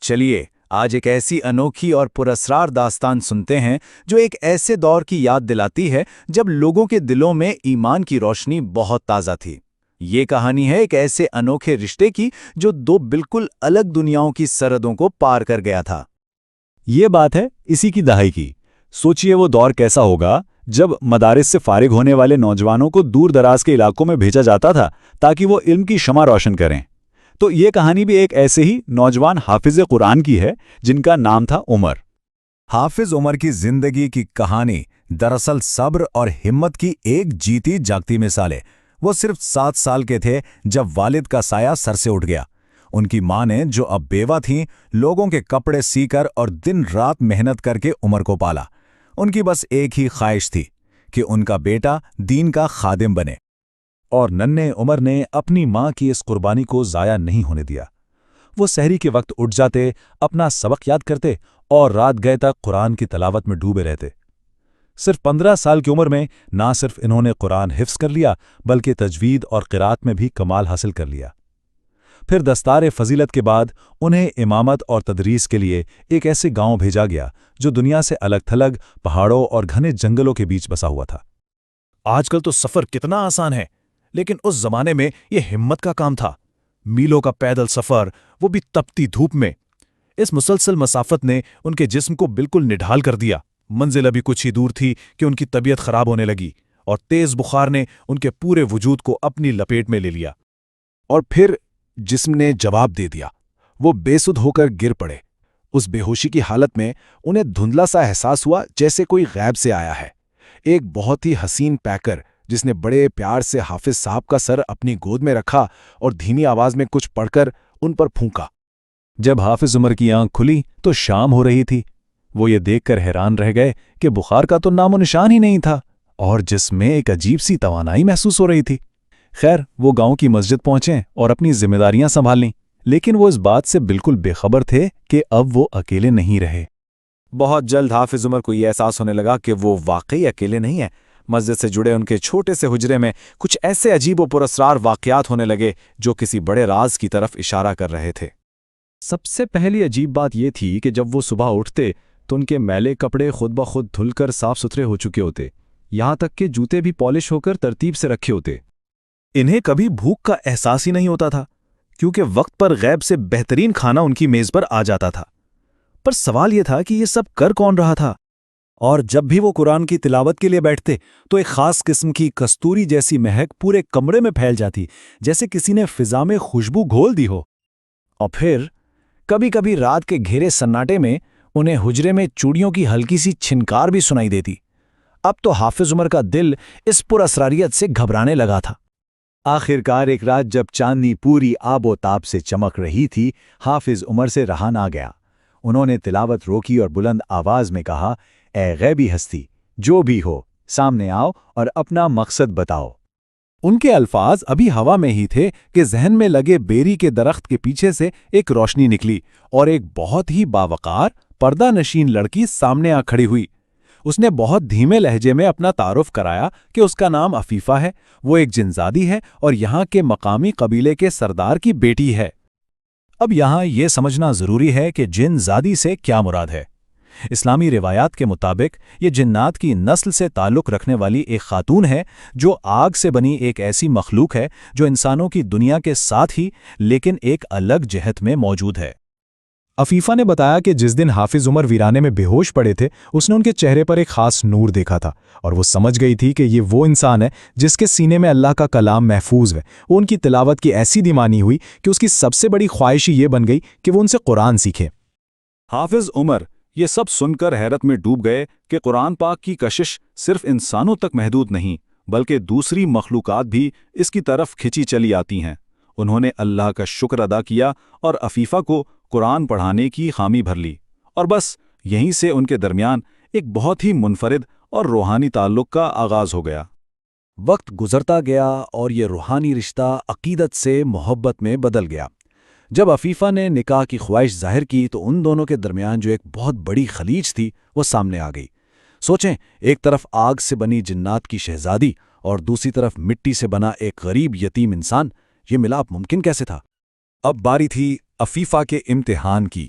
چلیے آج ایک ایسی انوکھی اور پراسرار داستان سنتے ہیں جو ایک ایسے دور کی یاد دلاتی ہے جب لوگوں کے دلوں میں ایمان کی روشنی بہت تازہ تھی۔ یہ کہانی ہے ایک ایسے انوکھے رشتے کی جو دو بالکل الگ دنیاؤں کی سرحدوں کو پار کر گیا تھا۔ یہ بات ہے اسی کی دہائی کی۔ سوچئے وہ دور کیسا ہوگا جب مدارس سے فارغ ہونے والے نوجوانوں کو دور دراز کے علاقوں میں بھیجا جاتا تھا تاکہ وہ علم کی شمع روشن کریں۔ تو یہ کہانی بھی ایک ایسے ہی نوجوان حافظ قرآن کی ہے جن کا نام تھا عمر۔ حافظ عمر کی زندگی کی کہانی دراصل صبر اور ہمت کی ایک جیتی جاگتی مثال ہے۔ وہ صرف 7 سال کے تھے جب والد کا سایہ سر سے اٹھ گیا۔ ان کی ماں نے جو اب بیوہ تھیں لوگوں کے کپڑے سی کر اور دن رات محنت کر کے عمر کو پالا۔ ان کی بس ایک ہی خواہش تھی کہ ان کا بیٹا دین کا خادم بنے۔ اور ننھے عمر نے اپنی ماں کی اس قربانی کو ضائع نہیں ہونے دیا۔ وہ سحری کے وقت اٹھ جاتے، اپنا سبق یاد کرتے اور رات گئے تک قرآن کی تلاوت میں ڈوبے رہتے۔ صرف 15 سال کی عمر میں نہ صرف انہوں نے قرآن حفظ کر لیا بلکہ تجوید اور قرات میں بھی کمال حاصل کر لیا۔ پھر دستار فضیلت کے بعد انہیں امامت اور تدریس کے لیے ایک ایسے گاؤں بھیجا گیا جو دنیا سے الگ تھلگ پہاڑوں اور گھنے جنگلوں کے بیچ بسا ہوا تھا۔ آج کل تو سفر کتنا آسان ہے، لیکن اس زمانے میں یہ ہمت کا کام تھا۔ میلوں کا پیدل سفر، وہ بھی تپتی دھوپ میں۔ اس مسلسل مسافت نے ان کے جسم کو بالکل نڈھال کر دیا۔ منزل ابھی کچھ ہی دور تھی کہ ان کی طبیعت خراب ہونے لگی اور تیز بخار نے ان کے پورے وجود کو اپنی لپیٹ میں لے لیا۔ اور پھر جسم نے جواب دے دیا۔ وہ بے سدھ ہو کر گر پڑے۔ اس بے ہوشی کی حالت میں انہیں دھندلا سا احساس ہوا جیسے کوئی غیب سے آیا ہے۔ ایک بہت ہی حسین پیکر جس نے بڑے پیار سے حافظ صاحب کا سر اپنی گود میں رکھا اور دھیمی آواز میں کچھ پڑھ کر ان پر پھونکا۔ جب حافظ عمر کی آنکھ کھلی تو شام ہو رہی تھی۔ وہ یہ دیکھ کر حیران رہ گئے کہ بخار کا تو نام و نشان ہی نہیں تھا اور جسم میں ایک عجیب سی توانائی محسوس ہو رہی تھی۔ خیر وہ گاؤں کی مسجد پہنچے اور اپنی ذمہ داریاں سنبھال لیں، لیکن وہ اس بات سے بالکل بے خبر تھے کہ اب وہ اکیلے نہیں رہے۔ بہت جلد حافظ عمر کو یہ احساس ہونے لگا کہ وہ واقعی اکیلے نہیں ہیں۔ مسجد سے جڑے ان کے چھوٹے سے حجرے میں کچھ ایسے عجیب و پراسرار واقعات ہونے لگے جو کسی بڑے راز کی طرف اشارہ کر رہے تھے۔ سب سے پہلی عجیب بات یہ تھی کہ جب وہ صبح اٹھتے تو ان کے میلے کپڑے خود بخود دھل کر صاف ستھرے ہو چکے ہوتے، یہاں تک کہ جوتے بھی پالش ہو کر ترتیب سے رکھے ہوتے۔ انہیں کبھی بھوک کا احساس ہی نہیں ہوتا تھا کیونکہ وقت پر غیب سے بہترین کھانا ان کی میز پر آ جاتا تھا۔ پر سوال یہ تھا کہ یہ سب کر کون رہا تھا؟ اور جب بھی وہ قرآن کی تلاوت کے لیے بیٹھتے تو ایک خاص قسم کی کستوری جیسی مہک پورے کمرے میں پھیل جاتی، جیسے کسی نے فضا میں خوشبو گھول دی ہو۔ اور پھر کبھی کبھی رات کے گھیرے سناٹے میں انہیں حجرے میں چوڑیوں کی ہلکی سی چھنکار بھی سنائی دیتی۔ اب تو حافظ عمر کا دل اس پراسراریت سے گھبرانے لگا تھا۔ آخرکار ایک رات جب چاندنی پوری آب و تاب سے چمک رہی تھی، حافظ عمر سے رہا نہ گیا۔ انہوں نے تلاوت روکی اور بلند آواز میں کہا، اے غیبی ہستی، جو بھی ہو سامنے آؤ اور اپنا مقصد بتاؤ۔ ان کے الفاظ ابھی ہوا میں ہی تھے کہ ذہن میں لگے بیری کے درخت کے پیچھے سے ایک روشنی نکلی اور ایک بہت ہی باوقار پردہ نشین لڑکی سامنے آ کھڑی ہوئی۔ اس نے بہت دھیمے لہجے میں اپنا تعارف کرایا کہ اس کا نام عفیفہ ہے، وہ ایک جنزادی ہے اور یہاں کے مقامی قبیلے کے سردار کی بیٹی ہے۔ اب یہاں یہ سمجھنا ضروری ہے کہ جنزادی سے کیا مراد ہے۔ اسلامی روایات کے مطابق یہ جنات کی نسل سے تعلق رکھنے والی ایک خاتون ہے جو آگ سے بنی ایک ایسی مخلوق ہے جو انسانوں کی دنیا کے ساتھ ہی لیکن ایک الگ جہت میں موجود ہے۔ عفیفہ نے بتایا کہ جس دن حافظ عمر ویرانے میں بے ہوش پڑے تھے اس نے ان کے چہرے پر ایک خاص نور دیکھا تھا اور وہ سمجھ گئی تھی کہ یہ وہ انسان ہے جس کے سینے میں اللہ کا کلام محفوظ ہے۔ وہ ان کی تلاوت کی ایسی دیوانی ہوئی کہ اس کی سب سے بڑی خواہش یہ بن گئی کہ وہ ان سے قرآن سیکھے۔ حافظ عمر یہ سب سن کر حیرت میں ڈوب گئے کہ قرآن پاک کی کشش صرف انسانوں تک محدود نہیں بلکہ دوسری مخلوقات بھی اس کی طرف کھچی چلی آتی ہیں۔ انہوں نے اللہ کا شکر ادا کیا اور عفیفہ کو قرآن پڑھانے کی خامی بھر لی، اور بس یہیں سے ان کے درمیان ایک بہت ہی منفرد اور روحانی تعلق کا آغاز ہو گیا۔ وقت گزرتا گیا اور یہ روحانی رشتہ عقیدت سے محبت میں بدل گیا۔ جب عفیفہ نے نکاح کی خواہش ظاہر کی تو ان دونوں کے درمیان جو ایک بہت بڑی خلیج تھی وہ سامنے آ گئی۔ سوچیں، ایک طرف آگ سے بنی جنات کی شہزادی اور دوسری طرف مٹی سے بنا ایک غریب یتیم انسان، یہ ملاپ ممکن کیسے تھا؟ اب باری تھی عفیفہ کے امتحان کی۔